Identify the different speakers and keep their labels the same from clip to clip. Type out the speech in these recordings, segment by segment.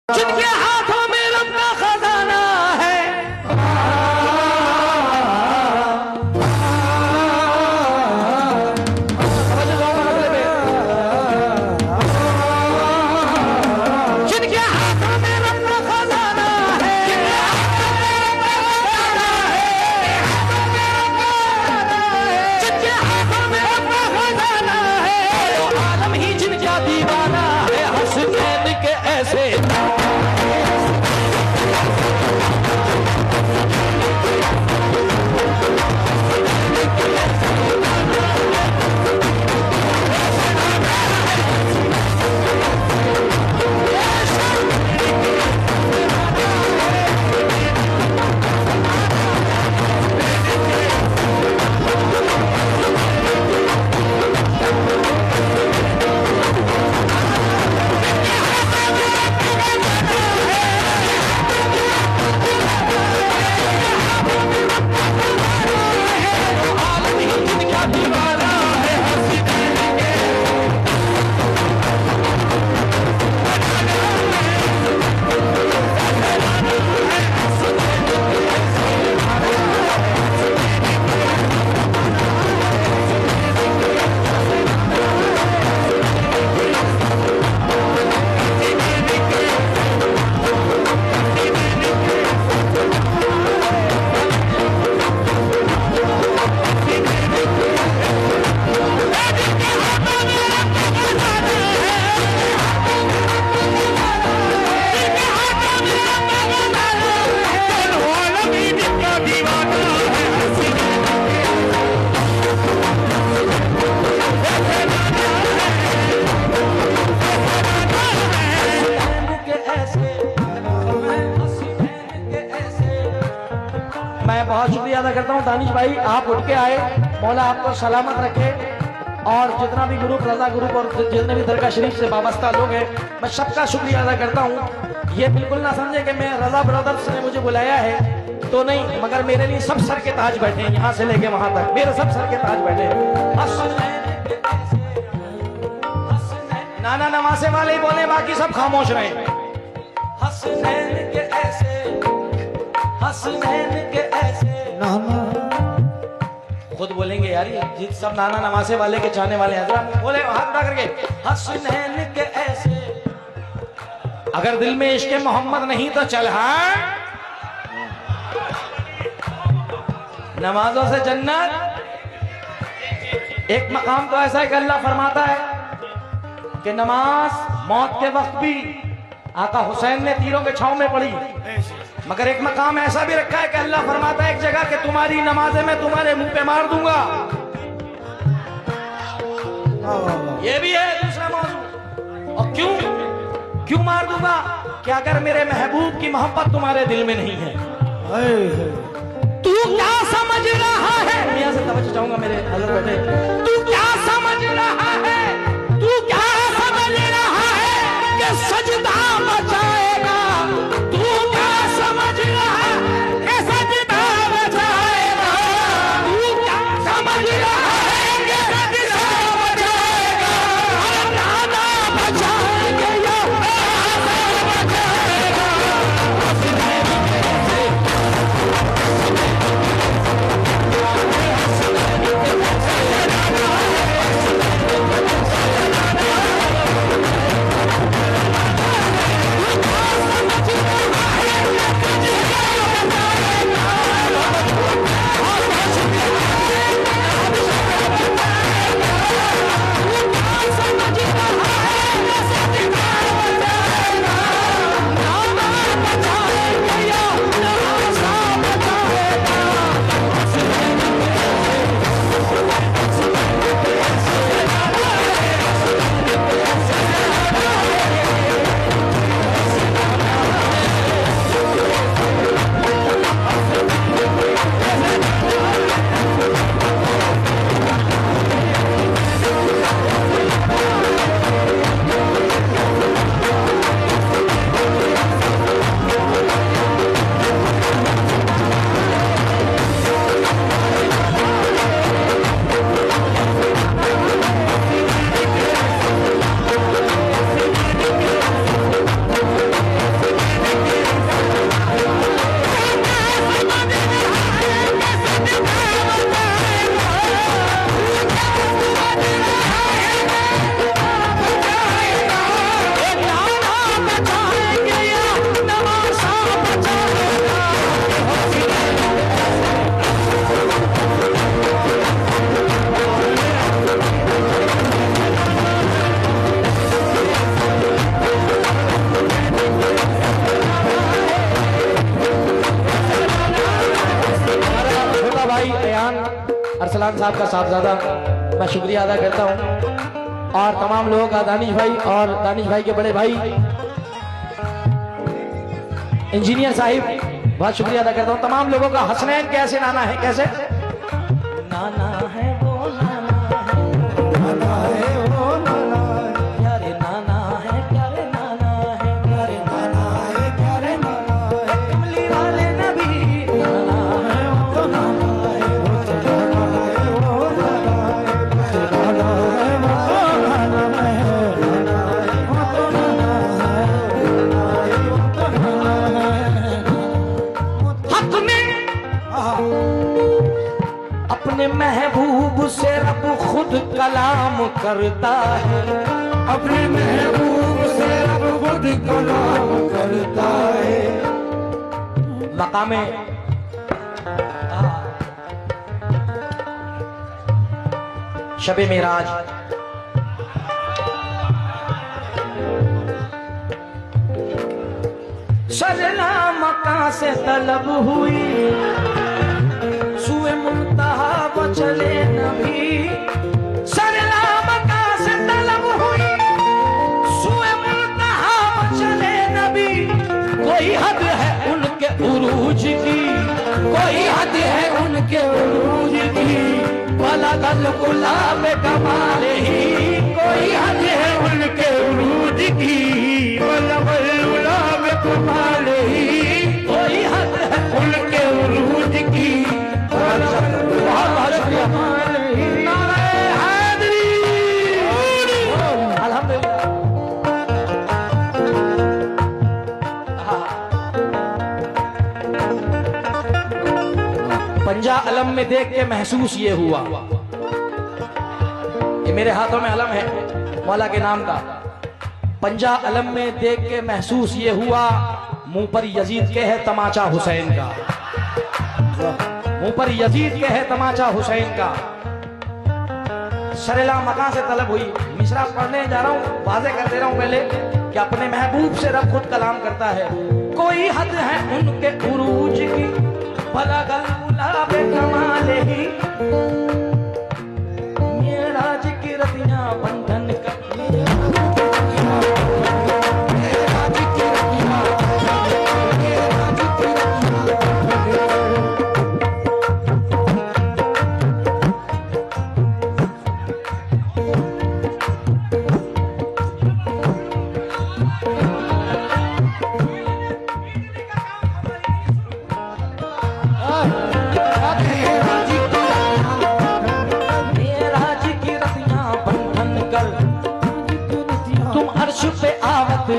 Speaker 1: जिनके हाथों में रब का खजाना है, जिनके हाथों में रब का खजाना है, जिनके हाथों में रब का खजाना है, वो आलम ही जिनका दीवाना है। हसनैन के ऐसे मैं बहुत शुक्रिया अदा करता हूँ दानिश भाई, आप उठ के आए, मौला आपको सलामत रखे। और जितना भी ग्रुप रजा ग्रुप और जितने भी दरगाह शरीफ से वाबस्ता लोग हैं, मैं सबका शुक्रिया अदा करता हूँ। ये बिल्कुल ना समझे कि मैं रजा ब्रदर्स ने मुझे बुलाया है तो नहीं, मगर मेरे लिए सब सर के ताज बैठे हैं, यहाँ से लेके वहां तक मेरे सब सर के ताज बैठे हैं। नाना नवासे वाले ही बोले, बाकी सब खामोश रहे। हसनैन के ऐसे, हसनैन के ऐसे नाना, खुद बोलेंगे यार ये सब नाना नवासे वाले के चाहने वाले हैं, बोले हाथ उठा करके, हसनैन के ऐसे। अगर दिल में इश्क मोहम्मद नहीं तो चल हाँ, नमाजों से जन्नत। एक मकाम तो ऐसा है कि अल्लाह फरमाता है कि नमाज मौत के वक्त भी आका हुसैन ने तीरों के छांव में पढ़ी, मगर एक मकाम ऐसा भी रखा है कि अल्लाह फरमाता है एक जगह कि तुम्हारी नमाजें मैं तुम्हारे मुंह पे मार दूंगा। ये भी है दूसरा मौजू। और क्यों मार दूंगा? कि अगर मेरे महबूब की मोहब्बत तुम्हारे दिल में नहीं है। तू क्या समझ रहा है, मियां से तवज्जो चाहूंगा मेरे हजरत बेटे, तू क्या समझ रहा है, तू क्या समझ रहा है कि सजदा बचाएगा, तू क्या समझ रहा है कि सजदा बचाएगा, तू क्या समझ रहा है कि सजदा बचाएगा, नाना बचाएंगे या सुल्तान साहब का साहबजादा, मैं शुक्रिया अदा करता हूँ। और तमाम लोगों का, दानिश भाई और दानिश भाई के बड़े भाई इंजीनियर साहिब, बहुत शुक्रिया अदा करता हूँ। तमाम लोगों का। हसनैन कैसे नाना है, कैसे नाना है वो, नाना है वो, नाना है प्यारे, नाना है प्यारे, नाना है प्यारे, नाना है प्यारे, नाना है कमली वाले नबी, नाना है वो, नाना है वो, नाना है वो, नाना है नाना है वो, नाना है, नाना है वो, नाना है, नाना है वो, हक में अपने महबूब से रब खुद कलाम करता है, अपने महबूब से रब खुद कलाम करता है। मकामे शबे मेराज, सजना मका से तलब हुई, सुए मुंतहा वो चले नबी, सरला मका से तलब हुई, सुए मुंतहा वो चले नबी। कोई हद है उनके उरूज की, कोई हद है उनके उरूज की, बलगल गुलाब कमाल ही, कोई हद है उनके उरूज की, बलगल गुलाब कमाल ही, कोई हद है उनके उरूज की। बहुत बहुत शुक्रिया। अल्हम्दुलिल्लाह। पंजा अलम में देख के महसूस ये हुआ, ये मेरे हाथों में अलम है मौला के नाम का। पंजा अलम में देख के महसूस ये हुआ, मुंह पर यजीद के है तमाचा हुसैन का, मुंह पर यजीद के है तमाचा हुसैन का। सरला मका से तलब हुई। मिसरा पढ़ने जा रहा हूँ, वाज़े कर दे रहा हूँ पहले कि अपने महबूब से रब खुद कलाम करता है। कोई हद है उनके उरूज की, बलगल गुलाब कमाल ही, मेराज की रतियां बंधन कर,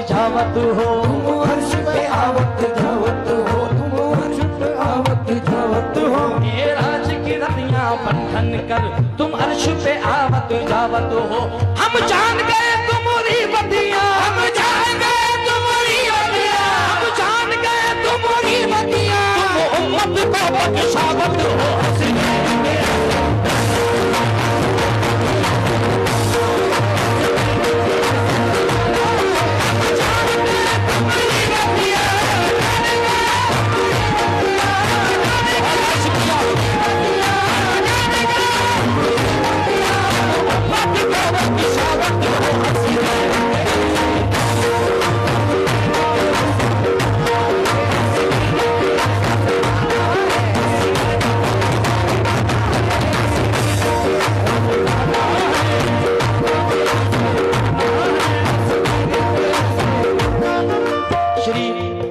Speaker 1: जावत हो, अर्श पे आवत जावत हो, अर्श पे आवत जावत हो, ये राज की रतियां बंधन कर, तुम अर्श पे आवत जावत हो। हम जान गए तुम्हारी बतियां, हम जान गए तुम्हारी बतियां, हम जान गए तुम्हारी बतियां, तुम उम्मत को बख्शावत हो।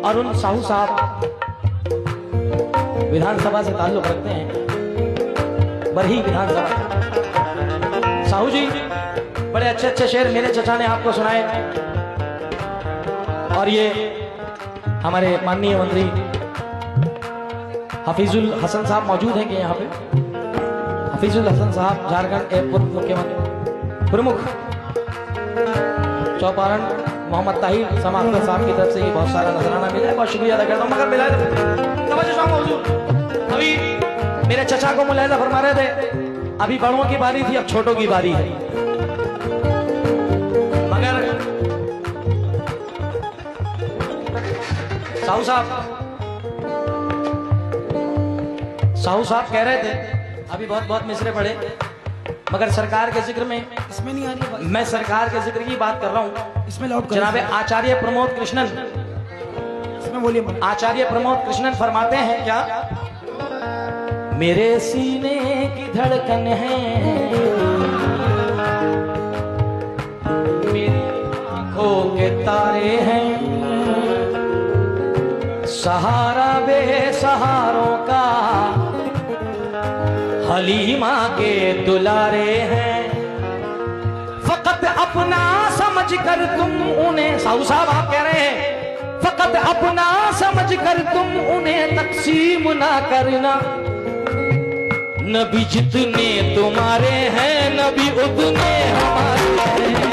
Speaker 1: अरुण साहू साहब विधानसभा से ताल्लुक रखते हैं, बरही विधानसभा। साहू जी बड़े अच्छे अच्छे शेर मेरे चचा ने आपको सुनाए, और ये हमारे माननीय मंत्री हफीजुल हसन साहब मौजूद हैं कि यहाँ पे? हफीजुल हसन साहब झारखंड के पूर्व मुख्यमंत्री प्रमुख चौपारण मोहम्मद ताहिर समाअख्तर साहब की तरफ से ये बहुत सारा नजराना मिला है, बहुत शुक्रिया अदा करता हूँ। मगर मिला अभी मेरे चचा को मुलायजा फरमा रहे थे, अभी बड़ों की बारी थी, अब छोटों की बारी है। मगर साहू साहब कह रहे थे अभी बहुत बहुत मिसरे पढ़े, मगर सरकार के जिक्र में
Speaker 2: इसमें नहीं आ रही बात।
Speaker 1: मैं सरकार के जिक्र की बात कर रहा हूँ।
Speaker 2: इसमें लाउड
Speaker 1: जनाबे आचार्य प्रमोद कृष्णन,
Speaker 2: इसमें बोलिए।
Speaker 1: आचार्य प्रमोद कृष्णन फरमाते हैं क्या, मेरे सीने की धड़कन है, मेरी आंखों के तारे हैं, सहारा बेसहारों का हलीमा के दुलारे हैं। फकत अपना समझ कर तुम उन्हें, साहू साहब आप कह रहे हैं, फकत अपना समझ कर तुम उन्हें तकसीम ना करना। नबी जितने तुम्हारे हैं, नबी उतने हमारे हैं।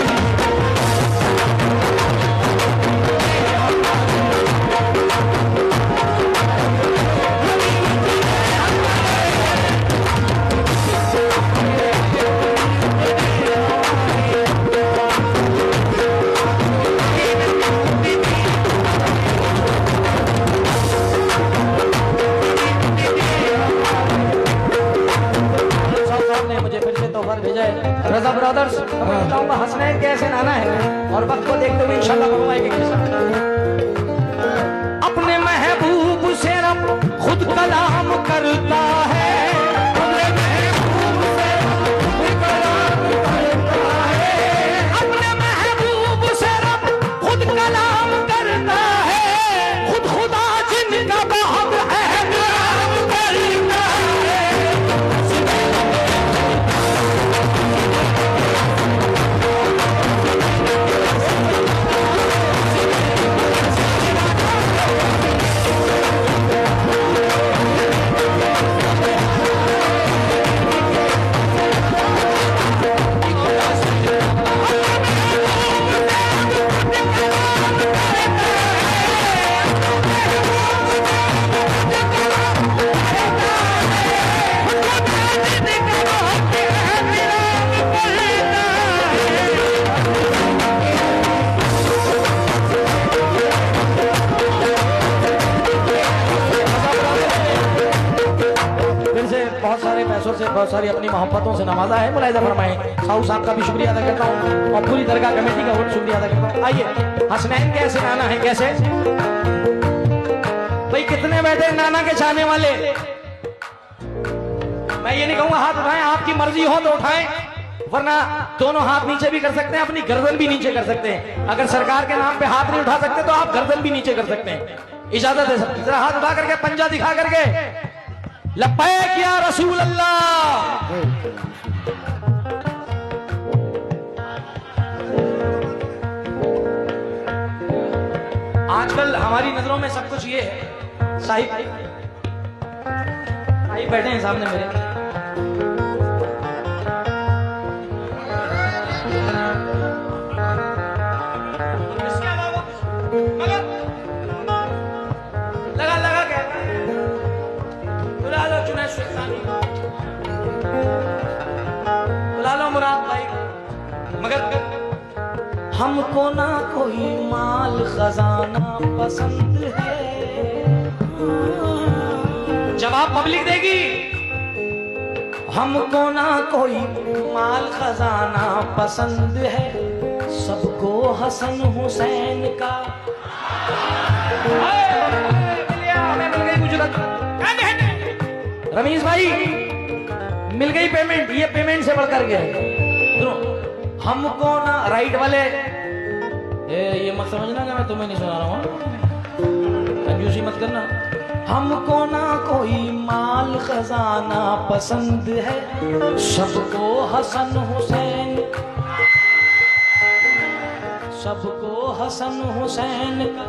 Speaker 1: रजा ब्रदर्स, बताऊंगा हसनैन कैसे नाना है, और वक्त को देखते हुए इंशाल्लाह करूंगा एक किस्सा। अपने महबूब से रब खुद कलाम करता है, अपने महबूब से खुद कलाम करता है, अपने महबूब से रब खुद कलाम करता है, खुद खुदा जिनका बहुत एहतराम करता है। से बहुत सारी अपनी मोहब्बतों से नवाजा है। मुलाहिजा फरमाएं। साहू साहब का भी शुक्रिया अदा करता हूँ और पूरी दरगाह कमेटी का बहुत शुक्रिया अदा करता हूँ। आइए हसनैन कैसे नाना है, कैसे भाई कितने बैठे नाना के चाहने वाले। मैं ये नहीं कहूंगा हाथ उठाएं, आपकी मर्जी हो तो उठाएं, वरना दोनों हाथ नीचे भी कर सकते हैं, अपनी गर्दन भी नीचे कर सकते हैं। अगर सरकार के नाम पे हाथ नहीं उठा सकते तो आप गर्दन भी नीचे कर सकते हैं, इजाजत है सकते। जरा हाथ उठा करके पंजा दिखा करके लब्बैक या रसूल अल्लाह। आजकल हमारी नजरों में सब कुछ ये है। साहिब बैठे हैं सामने मेरे, इसके अलावा मगर लगा के बुला लो जुनैद सुल्तानी, बुला लो मुराद भाई, मगर हमको ना कोई माल खजाना पसंद है। जवाब पब्लिक देगी। हमको ना कोई माल खजाना पसंद है, सबको हसन हुसैन का। हमें मिल गई गुजरात, रमीज भाई मिल गई पेमेंट, ये पेमेंट से बढ़कर के हमको ना राइट वाले ये मत समझना कि मैं तुम्हें नहीं सुना रहा हूँ, कंजूसी मत करना। हमको ना कोई माल खजाना पसंद है, सबको हसन हुसैन, सबको हसन हुसैन का।